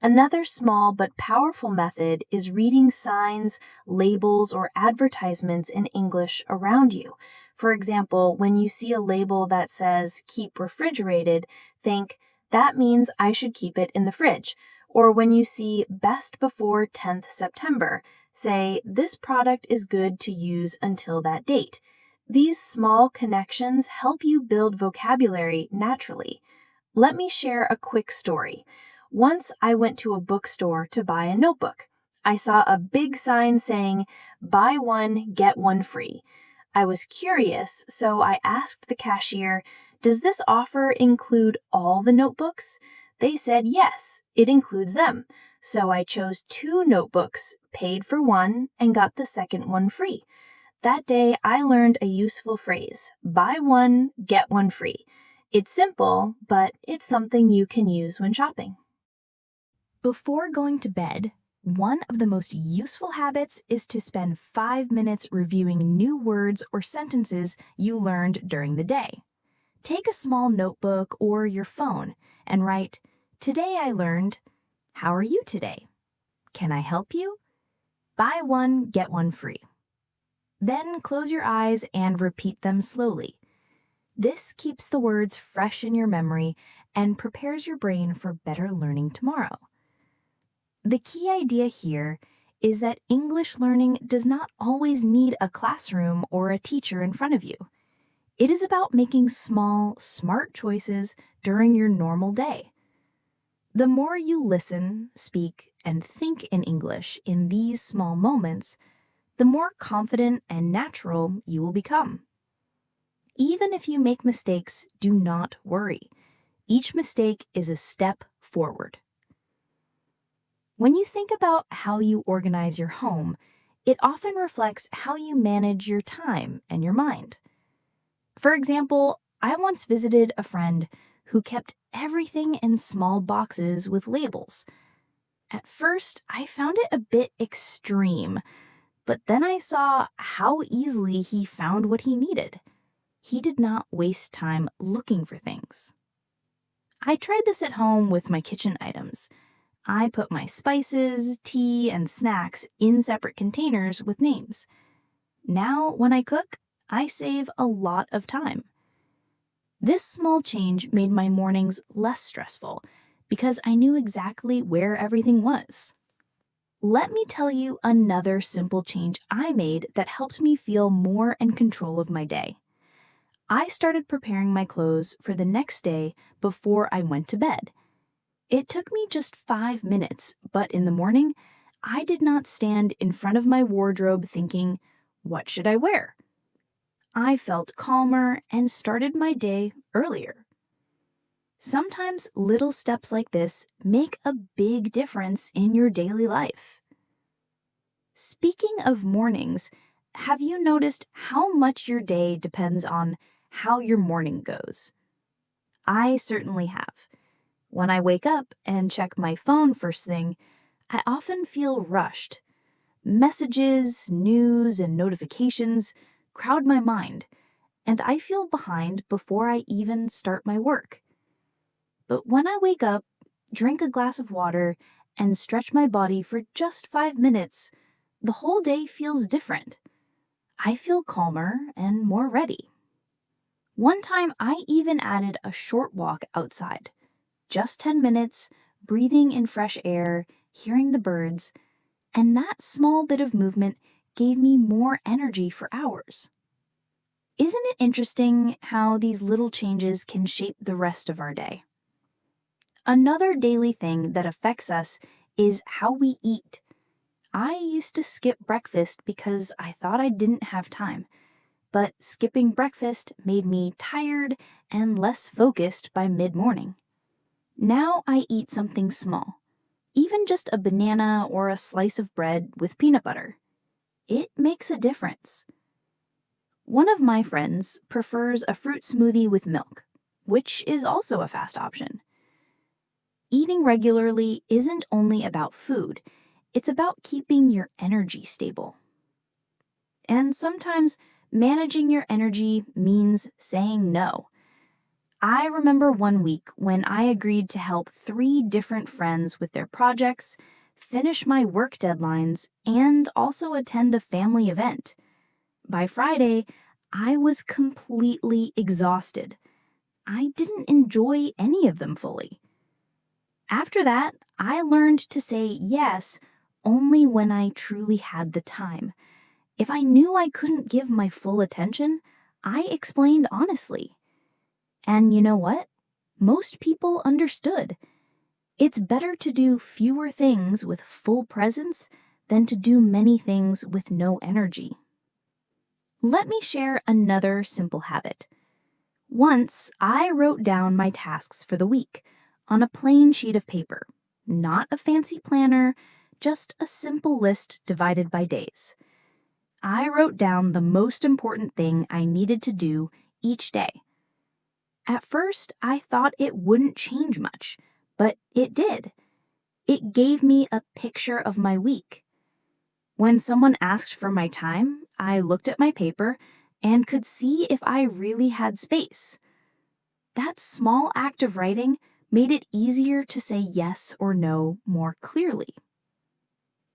Another small but powerful method is reading signs, labels, or advertisements in English around you. For example, when you see a label that says keep refrigerated, think, that means I should keep it in the fridge. Or when you see best before 10th September, say, this product is good to use until that date. These small connections help you build vocabulary naturally. Let me share a quick story. Once I went to a bookstore to buy a notebook. I saw a big sign saying, buy one, get one free. I was curious, so I asked the cashier, does this offer include all the notebooks? They said yes, it includes them. So I chose 2 notebooks, paid for one, and got the second one free. That day, I learned a useful phrase, buy one, get one free. It's simple, but it's something you can use when shopping. Before going to bed, one of the most useful habits is to spend 5 minutes reviewing new words or sentences you learned during the day. Take a small notebook or your phone and write, today I learned, how are you today? Can I help you? Buy one, get one free. Then close your eyes and repeat them slowly. This keeps the words fresh in your memory and prepares your brain for better learning tomorrow. The key idea here is that English learning does not always need a classroom or a teacher in front of you. It is about making small, smart choices during your normal day. The more you listen, speak, and think in English in these small moments, the more confident and natural you will become. Even if you make mistakes, do not worry. Each mistake is a step forward. When you think about how you organize your home, it often reflects how you manage your time and your mind. For example, I once visited a friend who kept everything in small boxes with labels. At first, I found it a bit extreme, but then I saw how easily he found what he needed. He did not waste time looking for things. I tried this at home with my kitchen items. I put my spices, tea, and snacks in separate containers with names. Now, when I cook, I save a lot of time. This small change made my mornings less stressful because I knew exactly where everything was. Let me tell you another simple change I made that helped me feel more in control of my day. I started preparing my clothes for the next day before I went to bed. It took me just 5 minutes, but in the morning, I did not stand in front of my wardrobe thinking, what should I wear? I felt calmer and started my day earlier. Sometimes little steps like this make a big difference in your daily life. Speaking of mornings, have you noticed how much your day depends on how your morning goes? I certainly have. When I wake up and check my phone first thing, I often feel rushed. Messages, news, and notifications crowd my mind, and I feel behind before I even start my work. But when I wake up, drink a glass of water, and stretch my body for just 5 minutes, the whole day feels different. I feel calmer and more ready. One time, I even added a short walk outside. Just 10 minutes, breathing in fresh air, hearing the birds, and that small bit of movement gave me more energy for hours. Isn't it interesting how these little changes can shape the rest of our day? Another daily thing that affects us is how we eat. I used to skip breakfast because I thought I didn't have time, but skipping breakfast made me tired and less focused by mid-morning. Now I eat something small, Even just a banana or a slice of bread with peanut butter. It makes a difference. One of my friends prefers a fruit smoothie with milk, which is also a fast option. Eating regularly isn't only about food, it's about keeping your energy stable. And sometimes managing your energy means saying no. I remember one week when I agreed to help 3 different friends with their projects, finish my work deadlines, and also attend a family event. By Friday, I was completely exhausted. I didn't enjoy any of them fully. After that, I learned to say yes only when I truly had the time. If I knew I couldn't give my full attention, I explained honestly. And you know what? Most people understood. It's better to do fewer things with full presence than to do many things with no energy. Let me share another simple habit. Once, I wrote down my tasks for the week on a plain sheet of paper. Not a fancy planner, just a simple list divided by days. I wrote down the most important thing I needed to do each day. At first, I thought it wouldn't change much, but it did. It gave me a picture of my week. When someone asked for my time, I looked at my paper and could see if I really had space. That small act of writing made it easier to say yes or no more clearly.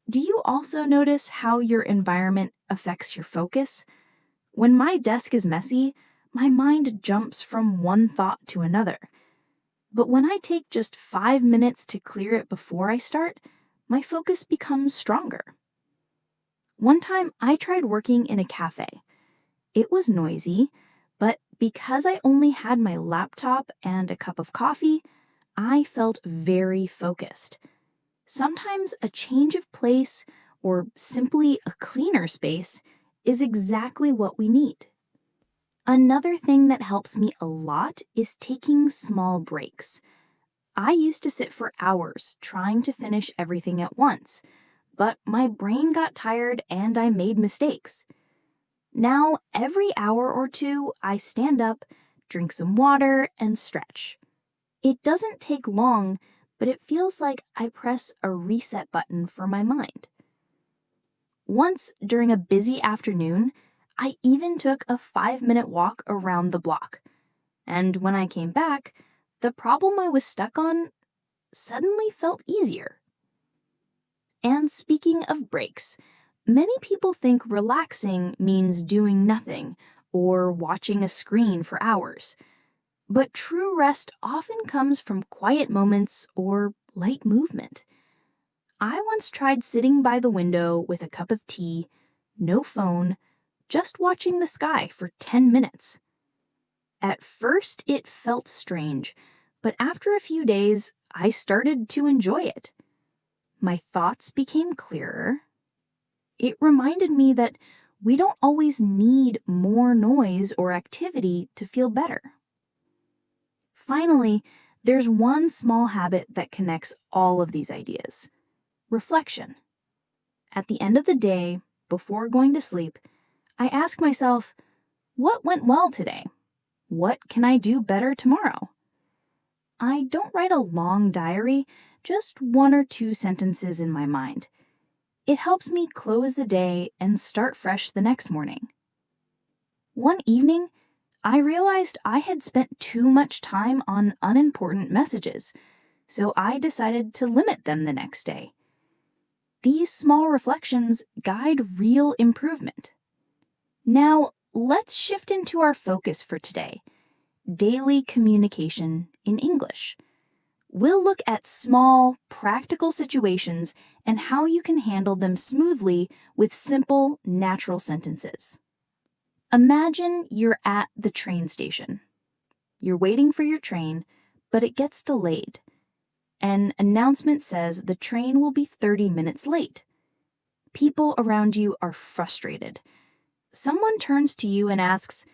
Do you also notice how your environment affects your focus? When my desk is messy, my mind jumps from one thought to another. But when I take just 5 minutes to clear it before I start, my focus becomes stronger. One time, I tried working in a cafe. It was noisy, but because I only had my laptop and a cup of coffee, I felt very focused. Sometimes a change of place or simply a cleaner space is exactly what we need. Another thing that helps me a lot is taking small breaks. I used to sit for hours trying to finish everything at once, but my brain got tired and I made mistakes. Now, every hour or two, I stand up, drink some water, and stretch. It doesn't take long, but it feels like I press a reset button for my mind. Once, during a busy afternoon, I even took a 5-minute walk around the block. And when I came back, the problem I was stuck on suddenly felt easier. And speaking of breaks, many people think relaxing means doing nothing or watching a screen for hours. But true rest often comes from quiet moments or light movement. I once tried sitting by the window with a cup of tea, no phone, just watching the sky for 10 minutes. At first, it felt strange, but after a few days, I started to enjoy it. My thoughts became clearer. It reminded me that we don't always need more noise or activity to feel better. Finally, there's one small habit that connects all of these ideas: reflection. At the end of the day, before going to sleep, I ask myself, what went well today? What can I do better tomorrow? I don't write a long diary, just 1 or 2 sentences in my mind. It helps me close the day and start fresh the next morning. One evening, I realized I had spent too much time on unimportant messages, so I decided to limit them the next day. These small reflections guide real improvement. Now, let's shift into our focus for today: daily communication in English. We'll look at small, practical situations and how you can handle them smoothly with simple, natural sentences. Imagine you're at the train station. You're waiting for your train, but it gets delayed. An announcement says the train will be 30 minutes late. People around you are frustrated. Someone turns to you and asks,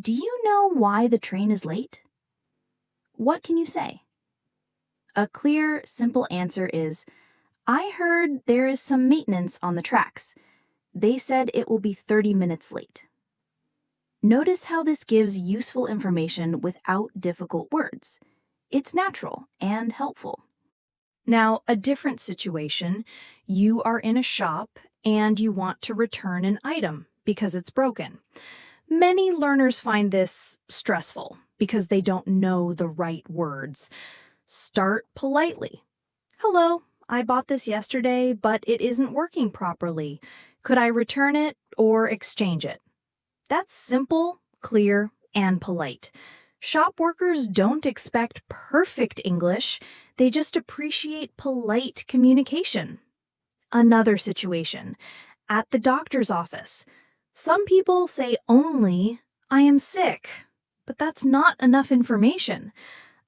"Do you know why the train is late?" What can you say? A clear, simple answer is, I heard there is some maintenance on the tracks. They said it will be 30 minutes late. Notice how this gives useful information without difficult words. It's natural and helpful. Now, a different situation, you are in a shop and you want to return an item because it's broken. Many learners find this stressful because they don't know the right words. Start politely. Hello, I bought this yesterday, but it isn't working properly. Could I return it or exchange it? That's simple, clear, and polite. Shop workers don't expect perfect English, they just appreciate polite communication. Another situation, at the doctor's office. Some people say only, I am sick, but that's not enough information.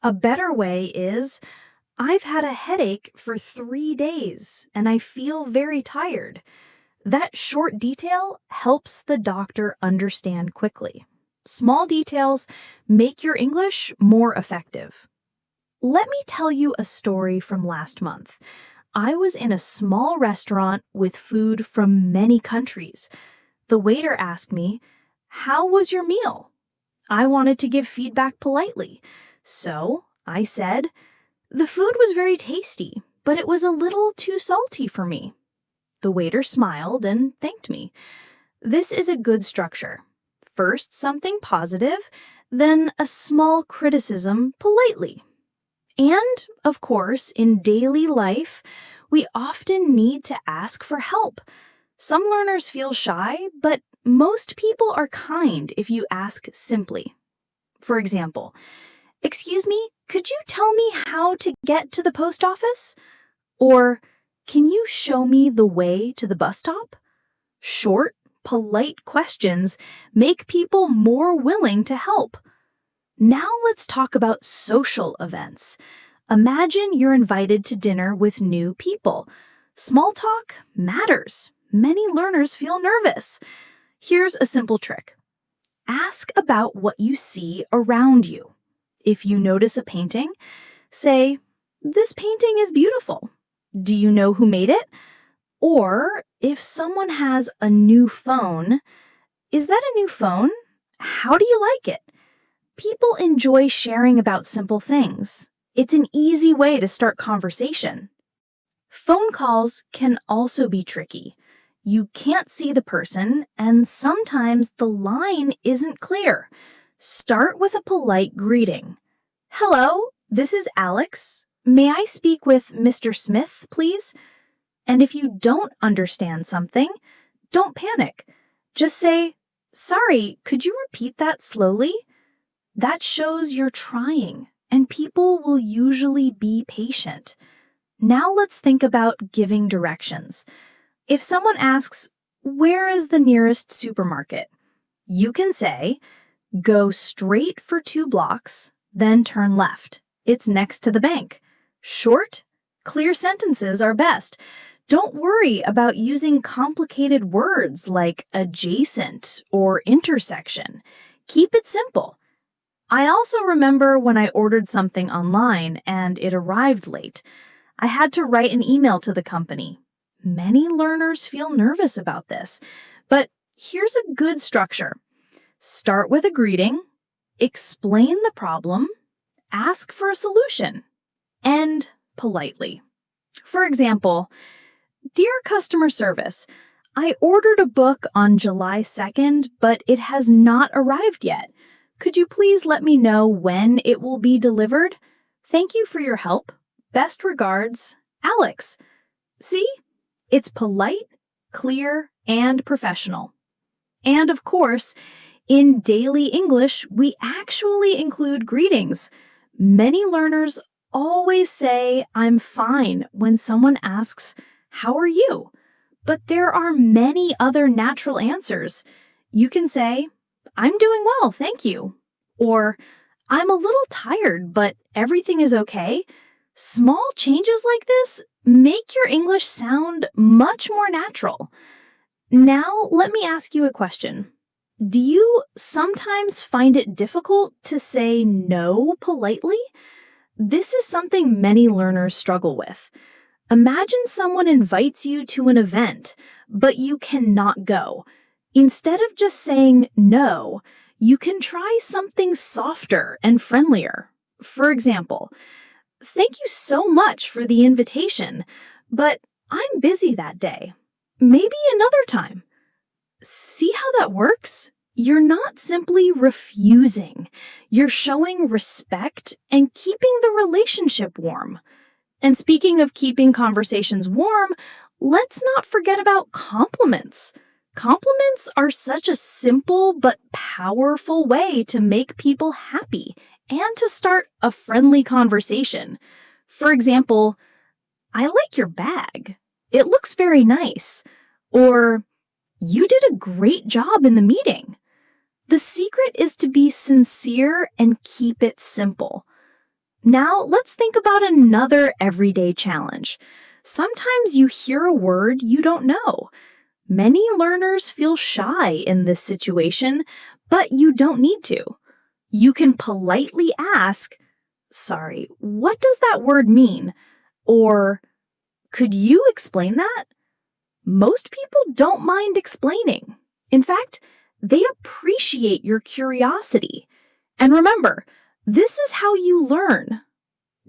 A better way is, I've had a headache for 3 days and I feel very tired. That short detail helps the doctor understand quickly. Small details make your English more effective. Let me tell you a story from last month. I was in a small restaurant with food from many countries. The waiter asked me, "How was your meal?" I wanted to give feedback politely. So I said, "The food was very tasty, but it was a little too salty for me." The waiter smiled and thanked me. This is a good structure. First something positive, then a small criticism politely. And, of course, in daily life, we often need to ask for help. Some learners feel shy, but most people are kind if you ask simply. For example, "Excuse me, could you tell me how to get to the post office?" Or, "Can you show me the way to the bus stop?" Short, polite questions make people more willing to help. Now let's talk about social events. Imagine you're invited to dinner with new people. Small talk matters. Many learners feel nervous. Here's a simple trick. Ask about what you see around you. If you notice a painting, say, "This painting is beautiful. Do you know who made it?" Or if someone has a new phone, "Is that a new phone? How do you like it?" People enjoy sharing about simple things. It's an easy way to start conversation. Phone calls can also be tricky. You can't see the person, and sometimes the line isn't clear. Start with a polite greeting. "Hello, this is Alex. May I speak with Mr. Smith, please?" And if you don't understand something, don't panic. Just say, "Sorry, could you repeat that slowly?" That shows you're trying, and people will usually be patient. Now let's think about giving directions. If someone asks, "Where is the nearest supermarket?" you can say, "Go straight for 2 blocks, then turn left. It's next to the bank." Short, clear sentences are best. Don't worry about using complicated words like adjacent or intersection. Keep it simple. I also remember when I ordered something online and it arrived late. I had to write an email to the company. Many learners feel nervous about this, but here's a good structure. Start with a greeting, explain the problem, ask for a solution, end politely. For example, "Dear customer service, I ordered a book on July 2nd, but it has not arrived yet. Could you please let me know when it will be delivered? Thank you for your help. Best regards, Alex." See? It's polite, clear, and professional. And of course, in daily English, we actually include greetings. Many learners always say, "I'm fine," when someone asks, "How are you?" But there are many other natural answers. You can say, "I'm doing well, thank you." Or, "I'm a little tired, but everything is okay." Small changes like this make your English sound much more natural. Now, let me ask you a question. Do you sometimes find it difficult to say no politely? This is something many learners struggle with. Imagine someone invites you to an event, but you cannot go. Instead of just saying no, you can try something softer and friendlier. For example, "Thank you so much for the invitation, but I'm busy that day. Maybe another time." See how that works? You're not simply refusing. You're showing respect and keeping the relationship warm. And speaking of keeping conversations warm, let's not forget about compliments. Compliments are such a simple but powerful way to make people happy and to start a friendly conversation. For example, "I like your bag. It looks very nice." Or, "You did a great job in the meeting." The secret is to be sincere and keep it simple. Now, let's think about another everyday challenge. Sometimes you hear a word you don't know. Many learners feel shy in this situation, but you don't need to. You can politely ask, "Sorry, what does that word mean?" Or, "Could you explain that?" Most people don't mind explaining. In fact, they appreciate your curiosity. And remember, this is how you learn.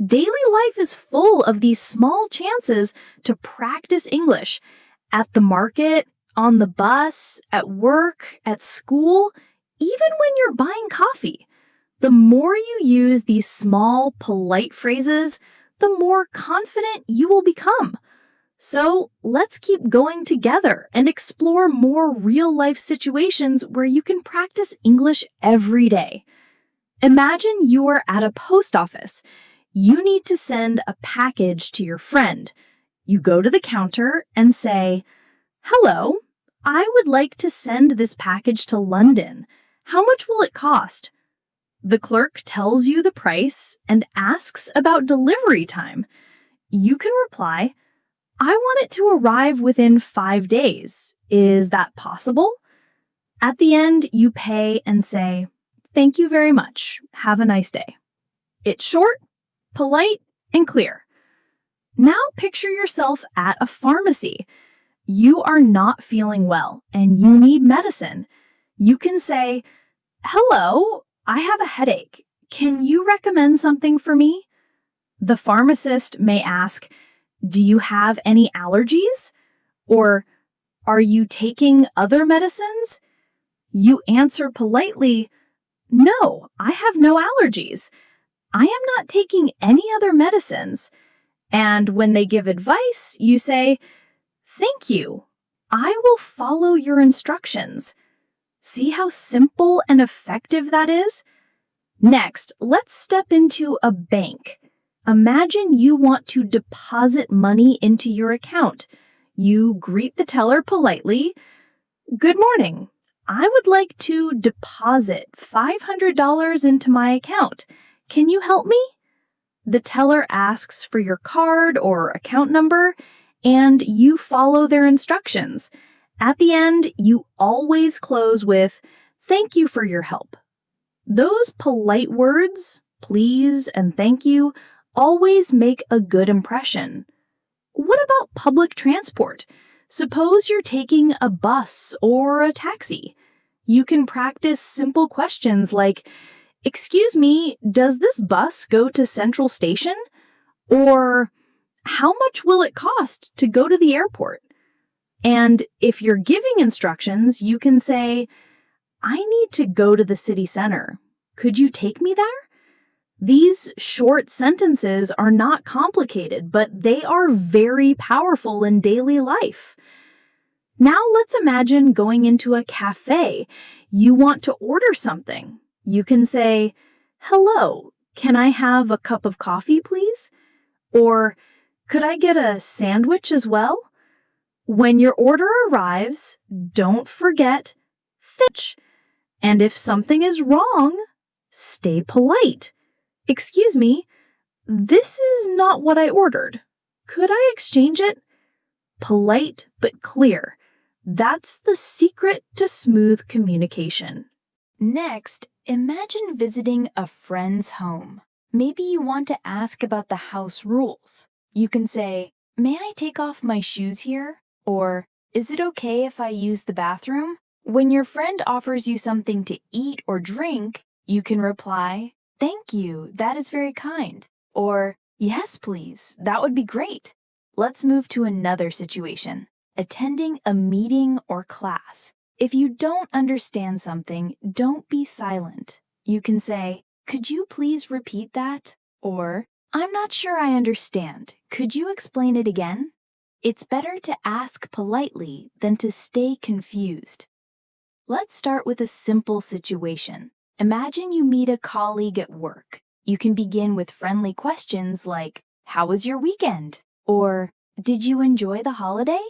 Daily life is full of these small chances to practice English. At the market, on the bus, at work, at school, even when you're buying coffee. The more you use these small, polite phrases, the more confident you will become. So let's keep going together and explore more real-life situations where you can practice English every day. Imagine you are at a post office. You need to send a package to your friend. You go to the counter and say, "Hello, I would like to send this package to London. How much will it cost?" The clerk tells you the price and asks about delivery time. You can reply, "I want it to arrive within 5 days. Is that possible?" At the end, you pay and say, "Thank you very much. Have a nice day." It's short, polite, and clear. Now picture yourself at a pharmacy. You are not feeling well and you need medicine. You can say, "Hello, I have a headache. Can you recommend something for me?" The pharmacist may ask, "Do you have any allergies?" Or, "Are you taking other medicines?" You answer politely, "No, I have no allergies. I am not taking any other medicines." And when they give advice, you say, "Thank you. I will follow your instructions." See how simple and effective that is? Next, let's step into a bank. Imagine you want to deposit money into your account. You greet the teller politely. "Good morning. I would like to deposit $500 into my account. Can you help me?" The teller asks for your card or account number, and you follow their instructions. At the end, you always close with, "Thank you for your help." Those polite words, please and thank you, always make a good impression. What about public transport? Suppose you're taking a bus or a taxi. You can practice simple questions like, "Excuse me, does this bus go to Central Station?" Or, "How much will it cost to go to the airport?" And if you're giving instructions, you can say, "I need to go to the city center. Could you take me there?" These short sentences are not complicated, but they are very powerful in daily life. Now let's imagine going into a café. You want to order something. You can say, "Hello, can I have a cup of coffee, please?" Or, "Could I get a sandwich as well?" When your order arrives, don't forget, "Thank you." And if something is wrong, stay polite. "Excuse me, this is not what I ordered. Could I exchange it?" Polite but clear. That's the secret to smooth communication. Next, imagine visiting a friend's home. Maybe you want to ask about the house rules. You can say, "May I take off my shoes here?" Or, "Is it okay if I use the bathroom?" When your friend offers you something to eat or drink, you can reply, "Thank you, that is very kind." Or, "Yes, please, that would be great." Let's move to another situation, attending a meeting or class. If you don't understand something, don't be silent. You can say, "Could you please repeat that?" Or, "I'm not sure I understand. Could you explain it again?" It's better to ask politely than to stay confused. Let's start with a simple situation. Imagine you meet a colleague at work. You can begin with friendly questions like, "How was your weekend?" Or, "Did you enjoy the holiday?"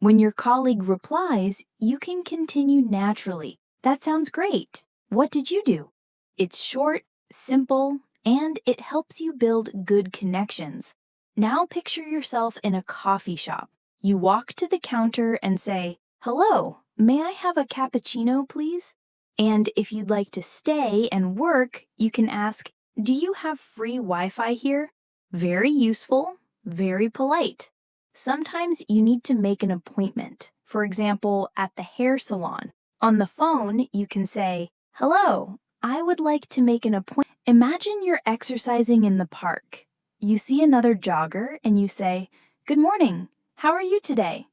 When your colleague replies, you can continue naturally. "That sounds great. What did you do?" It's short, simple, and it helps you build good connections. Now picture yourself in a coffee shop. You walk to the counter and say, "Hello, may I have a cappuccino, please?" And if you'd like to stay and work, you can ask, "Do you have free Wi-Fi here?" Very useful, very polite. Sometimes you need to make an appointment, for example, at the hair salon. On the phone, you can say, "Hello, I would like to make an appointment." Imagine you're exercising in the park. You see another jogger and you say, "Good morning, how are you today?"